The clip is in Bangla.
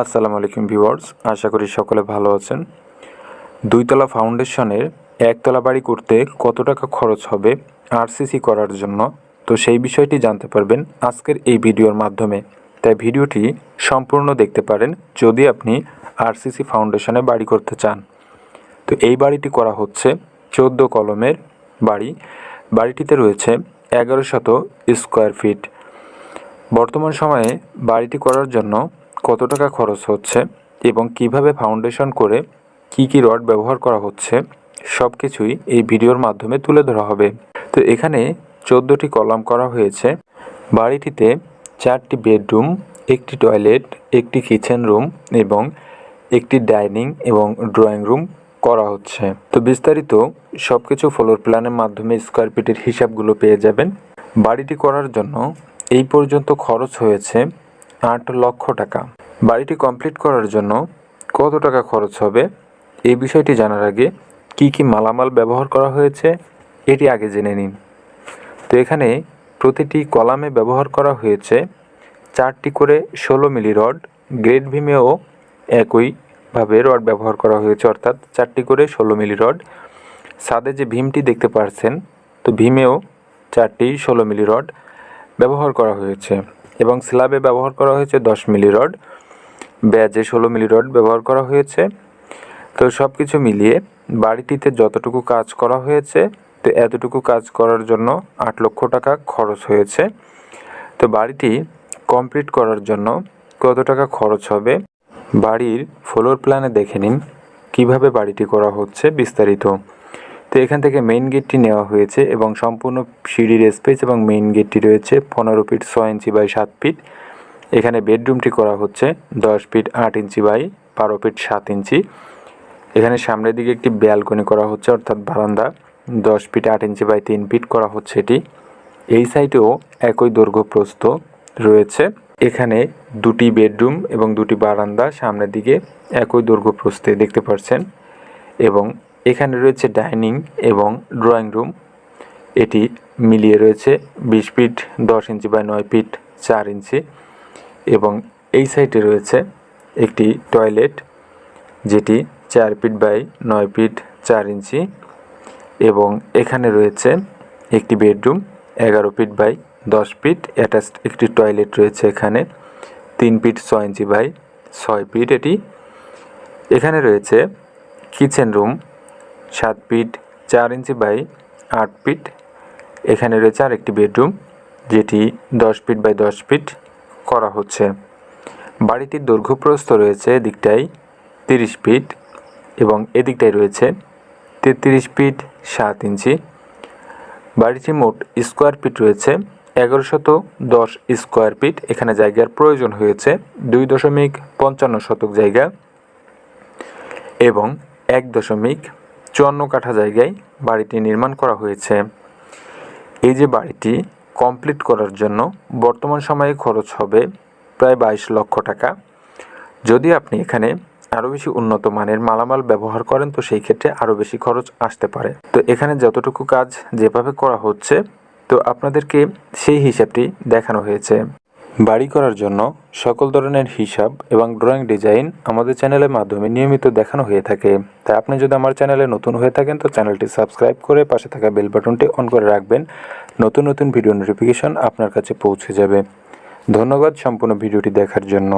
আসসালামু আলাইকুম ভিউয়ার্স, আশা করি সকলে ভালো আছেন। দুইতলা ফাউন্ডেশনের একতলা বাড়ি করতে কত টাকা খরচ হবে আরসিসি করার জন্য, তো সেই বিষয়টি জানতে পারবেন আজকের এই ভিডিওর মাধ্যমে। তাই ভিডিওটি সম্পূর্ণ দেখতে পারেন যদি আপনি আরসিসি ফাউন্ডেশনে বাড়ি করতে চান। তো এই বাড়িটি করা হচ্ছে 14 কলমের বাড়ি। বাড়িটিতে রয়েছে 1100 স্কোয়ার ফিট। বর্তমান সময়ে বাড়িটি করার জন্য কত টাকা খরচ হচ্ছে এবং কিভাবে ফাউন্ডেশন করে কি রড ব্যবহার করা হচ্ছে সব কিছুই এই ভিডিওর মাধ্যমে তুলে ধরা হবে। তো এখানে 14টি কলাম করা হয়েছে। বাড়িটিতে 4টি বেডরুম, একটি টয়লেট, একটি কিচেন রুম এবং একটি ডাইনিং এবং ড্রয়িং রুম করা হচ্ছে। তো বিস্তারিত সব কিছু ফ্লোর প্ল্যানের মাধ্যমে স্কোয়ার ফিটের হিসাবগুলো পেয়ে যাবেন। বাড়িটি করার জন্য এই পর্যন্ত খরচ হয়েছে 8 লক্ষ টাকা। বাড়িটি কমপ্লিট করার জন্য কত টাকা খরচ হবে এই বিষয়টি জানার আগে কি মালামাল ব্যবহার করা হয়েছে এটি আগে জেনে নিন। তো এখানে প্রতিটি কলামে ব্যবহার করা হয়েছে 4টি করে 16 মিলি রড। গ্রেড ভীমেও একইভাবে রড ব্যবহার করা হয়েছে, অর্থাৎ 4টি করে 16 মিলি রড। ছাদে যে ভীমটি দেখতে পাচ্ছেন, তো ভীমেও 4টি 16 মিলি রড ব্যবহার করা হয়েছে এবং স্ল্যাবে ব্যবহার করা হয়েছে 10 মিলি রড, ব্যাজে 16 মিলি রড ব্যবহার করা হয়েছে। তো সব কিছু মিলিয়ে বাড়িটিতে যতটুকু কাজ করা হয়েছে, তো এতটুকু কাজ করার জন্য 8 লক্ষ টাকা খরচ হয়েছে। তো বাড়িটি কমপ্লিট করার জন্য কত টাকা খরচ হবে বাড়ির ফ্লোর প্ল্যানে দেখে নিন কিভাবে বাড়িটি করা হচ্ছে বিস্তারিত। তো এখান থেকে মেইন গেটটি নেওয়া হয়েছে এবং সম্পূর্ণ সিঁড়ির স্পেস এবং মেইন গেটটি রয়েছে 15 ফিট 6 ইঞ্চি বাই 7 ফিট। এখানে বেডরুমটি করা হচ্ছে 10 ফিট 8 ইঞ্চি বাই 12 ফিট 7 ইঞ্চি। এখানে সামনের দিকে একটি ব্যালকনি করা হচ্ছে, অর্থাৎ বারান্দা 10 ফিট 8 ইঞ্চি বাই 3 ফিট করা হচ্ছে এটি। এই সাইডেও একই দৈর্ঘ্য প্রস্থ রয়েছে। এখানে 2টি বেডরুম এবং 2টি বারান্দা সামনের দিকে একই দৈর্ঘ্য প্রস্থে দেখতে পাচ্ছেন। এবং এখানে রয়েছে ডাইনিং এবং ড্রয়িং রুম, এটি মিলিয়ে রয়েছে 20 ফিট 10 ইঞ্চি বাই 9 ফিট 4 ইঞ্চি। এবং এই সাইডে রয়েছে একটি টয়লেট যেটি 4 ফিট বাই 9 ফিট 4 ইঞ্চি। এবং এখানে রয়েছে একটি bedroom 11 feet by 10 feet, attached একটি টয়লেট রয়েছে এখানে 3 ফিট 6 ইঞ্চি বাই 6 ফিট এটি। এখানে রয়েছে kitchen room 7 feet 4 inch by 8 feet. এখানে রয়েছে আরেকটি বেডরুম যেটি 10 ফিট বাই 10 ফিট করা হচ্ছে। বাড়িটির দৈর্ঘ্য প্রস্থ রয়েছে এদিকটায় 30 ফিট এবং এদিকটায় রয়েছে 33 ফিট 7 ইঞ্চি। বাড়িটির মোট স্কোয়ার ফিট রয়েছে 1110 স্কোয়ার ফিট। এখানে জায়গার প্রয়োজন হয়েছে 2.55 শতক জায়গা এবং 1.54 কাঠা জায়গায় বাড়িটি নির্মাণ করা হয়েছে। এই যে বাড়িটি কমপ্লিট করার জন্য বর্তমান সময়ে খরচ হবে প্রায় 22 লক্ষ টাকা। যদি আপনি এখানে আরও বেশি উন্নত মানের মালামাল ব্যবহার করেন তো সেই ক্ষেত্রে আরও বেশি খরচ আসতে পারে। তো এখানে যতটুকু কাজ যেভাবে করা হচ্ছে তো আপনাদেরকে সেই হিসাবটি দেখানো হয়েছে। বাড়ি করার জন্য সকল ধরনের হিসাব এবং ড্রয়িং ডিজাইন আমাদের চ্যানেলের মাধ্যমে নিয়মিত দেখানো হয়ে থাকে। তাই আপনি যদি আমার চ্যানেলে নতুন হয়ে থাকেন তো চ্যানেলটি সাবস্ক্রাইব করে পাশে থাকা বেল বাটনটি অন করে রাখবেন। নতুন নতুন ভিডিও নোটিফিকেশন আপনার কাছে পৌঁছে যাবে। ধন্যবাদ সম্পূর্ণ ভিডিওটি দেখার জন্য।